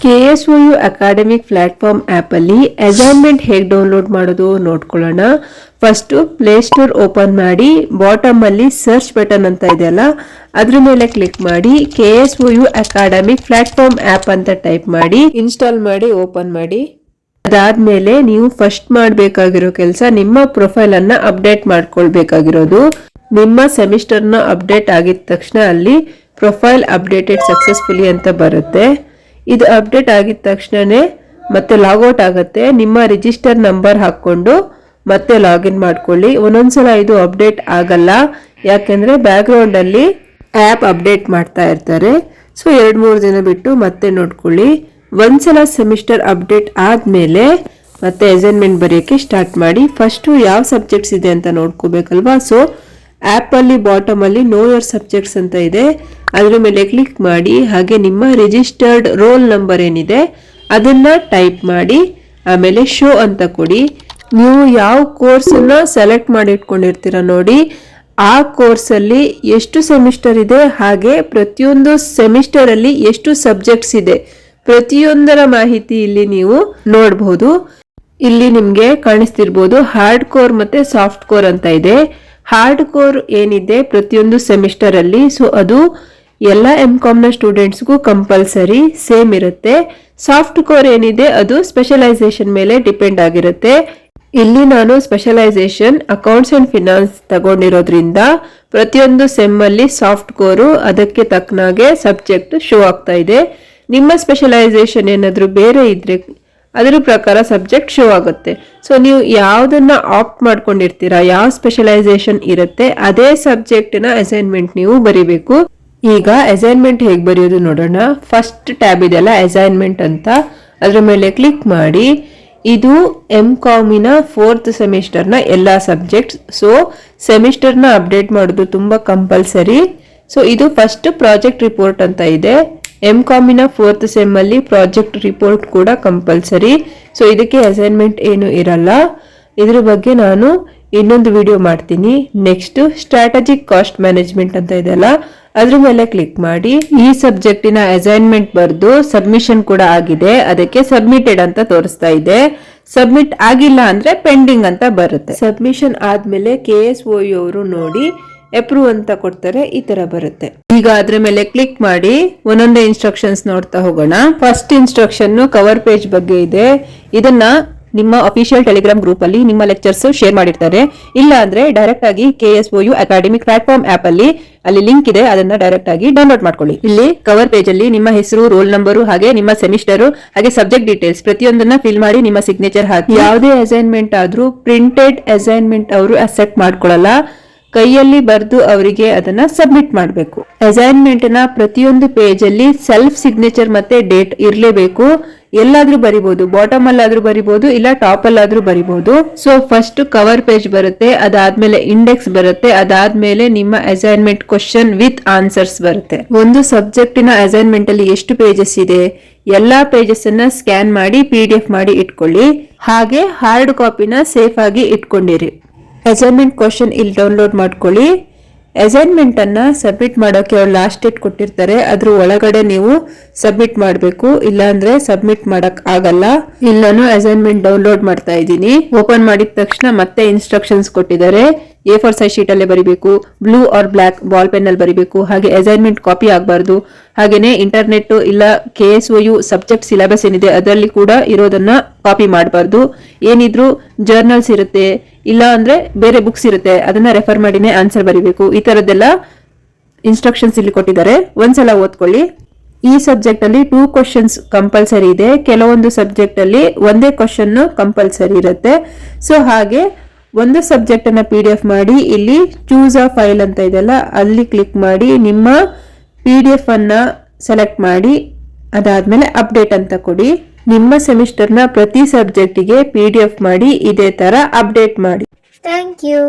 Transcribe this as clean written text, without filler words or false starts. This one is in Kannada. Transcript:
KSOU ಅಕಾಡೆಮಿಕ್ ಪ್ಲಾಟ್ಫಾರ್ಮ್ ಆಪ್ ಅಲ್ಲಿ ಅಸೈನ್ಮೆಂಟ್ ಹೇಗೆ ಡೌನ್ಲೋಡ್ ಮಾಡೋದು ನೋಡ್ಕೊಳ್ಳೋಣ. ಫಸ್ಟ್ ಪ್ಲೇ ಸ್ಟೋರ್ ಓಪನ್ ಮಾಡಿ ಬಾಟಮ್ ಅಲ್ಲಿ ಸರ್ಚ್ ಬಟನ್ ಅಂತ ಇದೆಯಲ್ಲ ಅದ್ರ ಮೇಲೆ ಕ್ಲಿಕ್ ಮಾಡಿ KSOU ಅಕಾಡೆಮಿಕ್ ಪ್ಲಾಟ್ಫಾರ್ಮ್ ಆಪ್ ಅಂತ ಟೈಪ್ ಮಾಡಿ ಇನ್ಸ್ಟಾಲ್ ಮಾಡಿ ಓಪನ್ ಮಾಡಿ. ಅದಾದ್ಮೇಲೆ ನೀವು ಫಸ್ಟ್ ಮಾಡಬೇಕಾಗಿರೋ ಕೆಲಸ ನಿಮ್ಮ ಪ್ರೊಫೈಲ್ ಅನ್ನ ಅಪ್ಡೇಟ್ ಮಾಡ್ಕೊಳ್ಬೇಕಾಗಿರೋದು. ನಿಮ್ಮ ಸೆಮಿಸ್ಟರ್ ನ ಅಪ್ಡೇಟ್ ಆಗಿದ ತಕ್ಷಣ ಅಲ್ಲಿ ಪ್ರೊಫೈಲ್ ಅಪ್ಡೇಟೆಡ್ ಸಕ್ಸಸ್ಫುಲಿ ಅಂತ ಬರುತ್ತೆ. ಇದು ಅಪ್ಡೇಟ್ ಆಗಿದ ತಕ್ಷಣನೇ ಮತ್ತೆ ಲಾಗೌಟ್ ಆಗುತ್ತೆ. ನಿಮ್ಮ ರಿಜಿಸ್ಟರ್ ನಂಬರ್ ಹಾಕೊಂಡು ಮತ್ತೆ ಲಾಗಿನ್ ಮಾಡ್ಕೊಳ್ಳಿ. ಒಂದೊಂದ್ಸಲ ಇದು ಅಪ್ಡೇಟ್ ಆಗಲ್ಲ, ಯಾಕೆಂದ್ರೆ ಬ್ಯಾಕ್ ಗ್ರೌಂಡ್ ಅಲ್ಲಿ ಆಪ್ ಅಪ್ಡೇಟ್ ಮಾಡ್ತಾ ಇರ್ತಾರೆ. ಸೊ 2-3 ದಿನ ಬಿಟ್ಟು ಮತ್ತೆ ನೋಡ್ಕೊಳ್ಳಿ. ಒಂದ್ಸಲ ಸೆಮಿಸ್ಟರ್ ಅಪ್ಡೇಟ್ ಆದ್ಮೇಲೆ ಮತ್ತೆ ಅಸೈನ್ಮೆಂಟ್ ಬರೆಯೋಕೆ ಸ್ಟಾರ್ಟ್ ಮಾಡಿ. ಫಸ್ಟ್ ಯಾವ ಸಬ್ಜೆಕ್ಟ್ಸ್ ಇದೆ ಅಂತ ನೋಡ್ಕೋಬೇಕಲ್ವಾ. ಸೊ ಆಪ್ ಅಲ್ಲಿ ಬಾಟಮ್ ಅಲ್ಲಿ ನೋ ಯೋರ್ ಸಬ್ಜೆಕ್ಟ್ಸ್ ಅಂತ ಇದೆ, ಅದ್ರ ಮೇಲೆ ಕ್ಲಿಕ್ ಮಾಡಿ. ಹಾಗೆ ನಿಮ್ಮ ರಿಜಿಸ್ಟರ್ಡ್ ರೋಲ್ ನಂಬರ್ ಏನಿದೆ ಅದನ್ನ ಟೈಪ್ ಮಾಡಿ, ಆಮೇಲೆ ಶೋ ಅಂತ ಕೊಡಿ. ನೀವು ಯಾವ ಕೋರ್ಸ್ ಅನ್ನ ಸೆಲೆಕ್ಟ್ ಮಾಡಿ ಇಟ್ಕೊಂಡಿರ್ತೀರ ನೋಡಿ, ಆ ಕೋರ್ಸ್ ಅಲ್ಲಿ ಎಷ್ಟು ಸೆಮಿಸ್ಟರ್ ಇದೆ, ಹಾಗೆ ಪ್ರತಿಯೊಂದು ಸೆಮಿಸ್ಟರ್ ಅಲ್ಲಿ ಎಷ್ಟು ಸಬ್ಜೆಕ್ಟ್ಸ್ ಇದೆ, ಪ್ರತಿಯೊಂದರ ಮಾಹಿತಿ ಇಲ್ಲಿ ನೀವು ನೋಡಬಹುದು. ಇಲ್ಲಿ ನಿಮ್ಗೆ ಕಾಣಿಸ್ತಿರ್ಬೋದು ಹಾರ್ಡ್ ಕೋರ್ ಮತ್ತೆ ಸಾಫ್ಟ್ ಕೋರ್ ಅಂತ ಇದೆ. ಹಾರ್ಡ್ ಕೋರ್ ಏನಿದೆ ಪ್ರತಿಯೊಂದು ಸೆಮಿಸ್ಟರ್ ಅಲ್ಲಿ, ಸೊ ಅದು ಎಲ್ಲ MCOM ನ ಸ್ಟೂಡೆಂಟ್ಸ್ಗೂ ಕಂಪಲ್ಸರಿ ಸೇಮ್ ಇರುತ್ತೆ. ಸಾಫ್ಟ್ ಕೋರ್ ಏನಿದೆ ಅದು ಸ್ಪೆಷಲೈಸೇಷನ್ ಮೇಲೆ ಡಿಪೆಂಡ್ ಆಗಿರುತ್ತೆ. ಇಲ್ಲಿ ನಾನು ಸ್ಪೆಷಲೈಸೇಷನ್ ಅಕೌಂಟ್ಸ್ ಅಂಡ್ ಫಿನಾನ್ಸ್ ತಗೊಂಡಿರೋದ್ರಿಂದ ಪ್ರತಿಯೊಂದು ಸೆಮ್ ಅಲ್ಲಿ ಸಾಫ್ಟ್ ಕೋರು ಅದಕ್ಕೆ ತಕ್ಕನಾಗೆ ಸಬ್ಜೆಕ್ಟ್ ಶೋ ಆಗ್ತಾ ಇದೆ. ನಿಮ್ಮ ಸ್ಪೆಷಲೈಸೇಷನ್ ಏನಾದ್ರೂ ಬೇರೆ ಇದ್ರೆ ಅದ್ರ ಪ್ರಕಾರ ಸಬ್ಜೆಕ್ಟ್ ಶೋ ಆಗುತ್ತೆ. ಸೊ ನೀವು ಯಾವ್ದನ್ನ ಆಪ್ಟ್ ಮಾಡ್ಕೊಂಡಿರ್ತೀರಾ, ಯಾವ ಸ್ಪೆಷಲೈಸೇಷನ್ ಇರುತ್ತೆ ಅದೇ ಸಬ್ಜೆಕ್ಟಿನ ಅಸೈನ್ಮೆಂಟ್ ನೀವು ಬರೀಬೇಕು. ಈಗ ಅಸೈನ್ಮೆಂಟ್ ಹೇಗೆ ಬರೆಯೋದು ನೋಡೋಣ. ಫಸ್ಟ್ ಟ್ಯಾಬ್ ಇದೆಲ್ಲ ಅಸೈನ್ಮೆಂಟ್ ಅಂತ, ಅದ್ರ ಮೇಲೆ ಕ್ಲಿಕ್ ಮಾಡಿ. ಇದು MCOM-ನ 4th ಸೆಮಿಸ್ಟರ್ನ ಎಲ್ಲ ಸಬ್ಜೆಕ್ಟ್ಸ್. ಸೊ ಸೆಮಿಸ್ಟರ್ನ ಅಪ್ಡೇಟ್ ಮಾಡೋದು ತುಂಬಾ ಕಂಪಲ್ಸರಿ. ಸೊ ಇದು ಫಸ್ಟ್ ಪ್ರಾಜೆಕ್ಟ್ ರಿಪೋರ್ಟ್ ಅಂತ ಇದೆ. MCOM-ನ 4th ಸೆಮ್ ಅಲ್ಲಿ ಪ್ರಾಜೆಕ್ಟ್ ರಿಪೋರ್ಟ್ ಕೂಡ ಕಂಪಲ್ಸರಿ. ಸೊ ಇದಕ್ಕೆ ಅಸೈನ್ಮೆಂಟ್ ಏನು ಇರಲ್ಲ. ಇದ್ರ ಬಗ್ಗೆ ನಾನು ಇನ್ನೊಂದು ವಿಡಿಯೋ ಮಾಡ್ತೀನಿ. ನೆಕ್ಸ್ಟ್ ಸ್ಟ್ರಾಟಜಿಕ್ ಕಾಸ್ಟ್ ಮ್ಯಾನೇಜ್ಮೆಂಟ್ ಅಂತ ಇದೆಯಲ್ಲ ಅದ್ರ ಮೇಲೆ ಕ್ಲಿಕ್ ಮಾಡಿ. ಈ ಸಬ್ಜೆಕ್ಟಿನ ಅಸೈನ್ಮೆಂಟ್ ಬರ್ದು ಸಬ್ಮಿಷನ್ ಕೂಡ ಆಗಿದೆ, ಅದಕ್ಕೆ ಸಬ್ಮಿಟೆಡ್ ಅಂತ ತೋರಿಸ್ತಾ ಇದೆ. ಸಬ್ಮಿಟ್ ಆಗಿಲ್ಲ ಅಂದ್ರೆ ಪೆಂಡಿಂಗ್ ಅಂತ ಬರುತ್ತೆ. ಸಬ್ಮಿಷನ್ ಆದ್ಮೇಲೆ KSOU ಅವರು ನೋಡಿ ಅಪ್ರೂವ್ ಅಂತ ಕೊಡ್ತಾರೆ, ಈ ತರ ಬರುತ್ತೆ. ಈಗ ಅದ್ರ ಮೇಲೆ ಕ್ಲಿಕ್ ಮಾಡಿ ಒಂದೊಂದೇ ಇನ್ಸ್ಟ್ರಕ್ಷನ್ಸ್ ನೋಡ್ತಾ ಹೋಗೋಣ. ಫಸ್ಟ್ ಇನ್ಸ್ಟ್ರಕ್ಷನ್ ಕವರ್ ಪೇಜ್ ಬಗ್ಗೆ ಇದೆ. ಇದನ್ನ ನಿಮ್ಮ ಅಫಿಷಿಯಲ್ ಟೆಲಿಗ್ರಾಮ್ ಗ್ರೂಪ್ ಅಲ್ಲಿ ನಿಮ್ಮ ಲೆಕ್ಚರ್ಸ್ ಶೇರ್ ಮಾಡಿರ್ತಾರೆ. ಇಲ್ಲ ಅಂದ್ರೆ ಡೈರೆಕ್ಟ್ ಆಗಿ KSOU ಅಕಾಡೆಮಿಕ್ ಪ್ಲಾಟ್ಫಾರ್ಮ್ ಆಪ್ ಅಲ್ಲಿ ಲಿಂಕ್ ಇದೆ, ಅದನ್ನ ಡೈರೆಕ್ಟ್ ಆಗಿ ಡೌನ್ಲೋಡ್ ಮಾಡ್ಕೊಳ್ಳಿ. ಇಲ್ಲಿ ಕವರ್ ಪೇಜ್ ಅಲ್ಲಿ ನಿಮ್ಮ ಹೆಸರು, ರೋಲ್ ನಂಬರ್, ಹಾಗೆ ನಿಮ್ಮ ಸೆಮಿಸ್ಟರ್, ಹಾಗೆ ಸಬ್ಜೆಕ್ಟ್ ಡೀಟೇಲ್ಸ್ ಪ್ರತಿಯೊಂದನ್ನ ಫಿಲ್ ಮಾಡಿ ನಿಮ್ಮ ಸಿಗ್ನೇಚರ್ ಹಾಕಿ. ಯಾವುದೇ ಅಸೈನ್ಮೆಂಟ್ ಆದ್ರೂ ಪ್ರಿಂಟೆಡ್ ಅಸೈನ್ಮೆಂಟ್ ಅವರು ಅಕ್ಸೆಪ್ಟ್ ಮಾಡ್ಕೊಳ್ಳಲ್ಲ, ಕೈಯಲ್ಲಿ ಬರೆದು ಅವರಿಗೆ ಅದನ್ನ ಸಬ್ಮಿಟ್ ಮಾಡಬೇಕು. ಅಸೈನ್ಮೆಂಟ್ ನ ಪ್ರತಿಯೊಂದು ಪೇಜ್ ಅಲ್ಲಿ ಸೆಲ್ಫ್ ಸಿಗ್ನೇಚರ್ ಮತ್ತೆ ಡೇಟ್ ಇರಲೇಬೇಕು. ಎಲ್ಲಾದ್ರೂ ಬರಿಬಹುದು, ಬಾಟಮ್ ಅಲ್ಲಾದ್ರೂ ಬರಿಬಹುದು, ಇಲ್ಲ ಟಾಪ್ ಅಲ್ಲಾದ್ರೂ ಬರಿಬಹುದು. ಸೊ ಫಸ್ಟ್ ಕವರ್ ಪೇಜ್ ಬರುತ್ತೆ, ಅದಾದ್ಮೇಲೆ ಇಂಡೆಕ್ಸ್ ಬರುತ್ತೆ, ಅದಾದ್ಮೇಲೆ ನಿಮ್ಮ ಅಸೈನ್ಮೆಂಟ್ ಕ್ವಶನ್ ವಿತ್ ಆನ್ಸರ್ಸ್ ಬರುತ್ತೆ. ಒಂದು ಸಬ್ಜೆಕ್ಟಿನ ಅಸೈನ್ಮೆಂಟ್ ಅಲ್ಲಿ ಎಷ್ಟು ಪೇಜಸ್ ಇದೆ, ಎಲ್ಲಾ ಪೇಜಸ್ ಅನ್ನ ಸ್ಕ್ಯಾನ್ ಮಾಡಿ PDF ಮಾಡಿ ಇಟ್ಕೊಳ್ಳಿ. ಹಾಗೆ ಹಾರ್ಡ್ ಕಾಪಿನ ಸೇಫ್ ಆಗಿ ಇಟ್ಕೊಂಡಿರಿ. ಅಸೈನ್ಮೆಂಟ್ ಕ್ವಶನ್ ಇಲ್ಲಿ ಡೌನ್ಲೋಡ್ ಮಾಡ್ಕೊಳ್ಳಿ. ಅಸೈನ್ಮೆಂಟ್ ಅನ್ನ ಸಬ್ಮಿಟ್ ಮಾಡೋಕೆ ಅವ್ರು ಲಾಸ್ಟ್ ಡೇಟ್ ಕೊಟ್ಟಿರ್ತಾರೆ, ಅದ್ರ ಒಳಗಡೆ ನೀವು ಸಬ್ಮಿಟ್ ಮಾಡಬೇಕು, ಇಲ್ಲ ಅಂದ್ರೆ ಸಬ್ಮಿಟ್ ಮಾಡಕ್ ಆಗಲ್ಲ. ಇಲ್ಲಿ ನಾನು ಅಸೈನ್ಮೆಂಟ್ ಡೌನ್ಲೋಡ್ ಮಾಡ್ತಾ ಇದ್ದೀನಿ. ಓಪನ್ ಮಾಡಿದ ತಕ್ಷಣ ಮತ್ತೆ ಇನ್ಸ್ಟ್ರಕ್ಷನ್ಸ್ ಕೊಟ್ಟಿದ್ದಾರೆ. A4 ಸೈಜ್ ಶೀಟ್ ಅಲ್ಲೇ ಬರಿಬೇಕು, blue or black ball pen ಅಲ್ಲಿ ಬರಿಬೇಕು, ಹಾಗೆ ಅಸೈನ್ಮೆಂಟ್ ಕಾಪಿ ಆಗಬಾರ್ದು. ಹಾಗೇನೆ ಇಂಟರ್ನೆಟ್ ಇಲ್ಲ KSOU ಸಬ್ಜೆಕ್ಟ್ ಸಿಲೆಬಸ್ ಏನಿದೆ ಅದರಲ್ಲಿ ಕೂಡ ಇರೋದನ್ನ ಕಾಪಿ ಮಾಡಬಾರ್ದು. ಏನಿದ್ರು ಜರ್ನಲ್ಸ್ ಇರುತ್ತೆ, ಇಲ್ಲ ಅಂದ್ರೆ ಬೇರೆ ಬುಕ್ಸ್ ಇರುತ್ತೆ, ಅದನ್ನ ರೆಫರ್ ಮಾಡಿನೇ ಆನ್ಸರ್ ಬರಿಬೇಕು. ಈ ತರದ್ದೆಲ್ಲ ಇನ್ಸ್ಟ್ರಕ್ಷನ್ಸ್ ಇಲ್ಲಿ ಕೊಟ್ಟಿದ್ದಾರೆ, ಒಂದ್ಸಲ ಓದ್ಕೊಳ್ಳಿ. ಈ ಸಬ್ಜೆಕ್ಟ್ ಅಲ್ಲಿ 2 ಕ್ವಶನ್ಸ್ ಕಂಪಲ್ಸರಿ ಇದೆ, ಕೆಲವೊಂದು ಸಬ್ಜೆಕ್ಟ್ ಅಲ್ಲಿ ಒಂದೇ ಕ್ವಶನ್ ಕಂಪಲ್ಸರಿ ಇರುತ್ತೆ. ಸೊ ಹಾಗೆ ಒಂದು ಸಬ್ಜೆಕ್ಟ್ ಅನ್ನ PDF ಮಾಡಿ ಇಲ್ಲಿ ಚೂಸ್ ಅ ಫೈಲ್ ಅಂತ ಇದೆಯಲ್ಲ ಅಲ್ಲಿ ಕ್ಲಿಕ್ ಮಾಡಿ ನಿಮ್ಮ PDF ಅನ್ನ ಸೆಲೆಕ್ಟ್ ಮಾಡಿ, ಅದಾದ್ಮೇಲೆ ಅಪ್ಡೇಟ್ ಅಂತ ಕೊಡಿ. ನಿಮ್ಮ ಸೆಮಿಸ್ಟರ್ನ ಪ್ರತಿ ಸಬ್ಜೆಕ್ಟಿಗೆ PDF ಮಾಡಿ ಇದೇ ತರ ಅಪ್ಡೇಟ್ ಮಾಡಿ. Thank you.